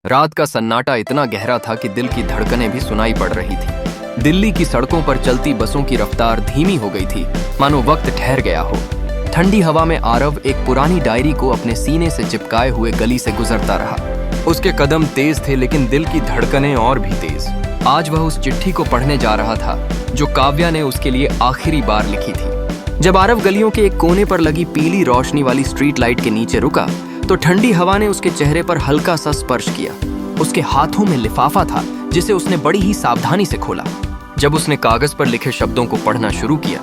रात का सन्नाटा इतना गहरा था कि दिल की धड़कनें भी सुनाई पड़ रही थी। दिल्ली की सड़कों पर चलती बसों की रफ्तार धीमी हो गई थी, मानो वक्त ठहर गया हो। ठंडी हवा में आरव एक पुरानी डायरी को अपने सीने से चिपकाए हुए गली से गुजरता रहा। उसके कदम तेज थे, लेकिन दिल की धड़कनें और भी तेज। आज वह उस चिट्ठी को पढ़ने जा रहा था जो काव्या ने उसके लिए आखिरी बार लिखी थी। जब आरव गलियों के एक कोने पर लगी पीली रोशनी वाली स्ट्रीट लाइट के नीचे रुका तो ठंडी हवा ने उसके चेहरे पर हल्का सा स्पर्श किया। उसके हाथों में लिफाफा था जिसे उसने बड़ी ही सावधानी से खोला। जब उसने कागज पर लिखे शब्दों को पढ़ना शुरू किया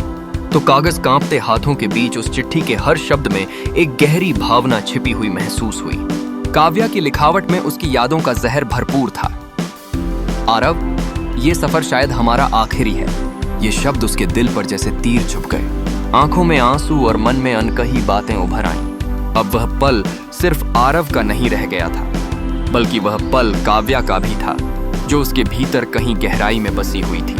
तो कागज कांपते हाथों के बीच उस चिट्ठी के हर शब्द में एक गहरी भावना छिपी हुई महसूस हुई। काव्या की लिखावट में उसकी यादों का जहर भरपूर था। आरव, ये सफर शायद हमारा आखिरी है। ये शब्द उसके दिल पर जैसे तीर चुभ गए। आंखों में आंसू और मन में अनकही बातें उभर आईं। अब वह पल सिर्फ आरव का नहीं रह गया था, बल्कि वह पल काव्या का भी था, जो उसके भीतर कहीं गहराई में बसी हुई थी।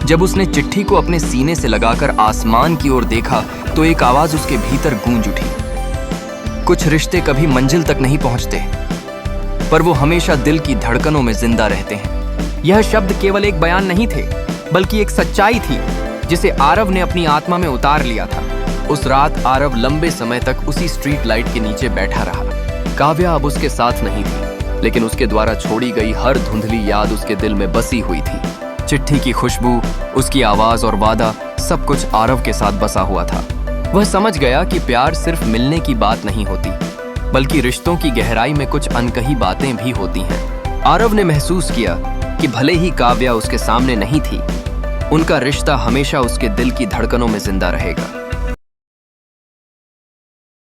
जब उसने चिट्ठी को अपने सीने से लगाकर आसमान की ओर देखा तो एक आवाज उसके भीतर गूंज उठी। कुछ रिश्ते कभी मंजिल तक नहीं पहुंचते, पर वो हमेशा दिल की धड़कनों में जिंदा रहते हैं। यह शब्द केवल एक बयान नहीं थे, बल्कि एक सच्चाई थी जिसे आरव ने अपनी आत्मा में उतार लिया था। उस रात आरव लंबे समय तक उसी स्ट्रीट लाइट के नीचे बैठा रहा। काव्या अब उसके साथ नहीं थी, लेकिन उसके द्वारा छोड़ी गई हर धुंधली याद उसके दिल में बसी हुई थी। चिट्ठी की खुशबू, उसकी आवाज और वादा, सब कुछ आरव के साथ बसा हुआ था। वह समझ गया कि प्यार सिर्फ मिलने की बात नहीं होती, बल्कि रिश्तों की गहराई में कुछ अनकही बातें भी होती हैं। आरव ने महसूस किया कि भले ही काव्या उसके सामने नहीं थी, उनका रिश्ता हमेशा उसके दिल की धड़कनों में जिंदा रहेगा।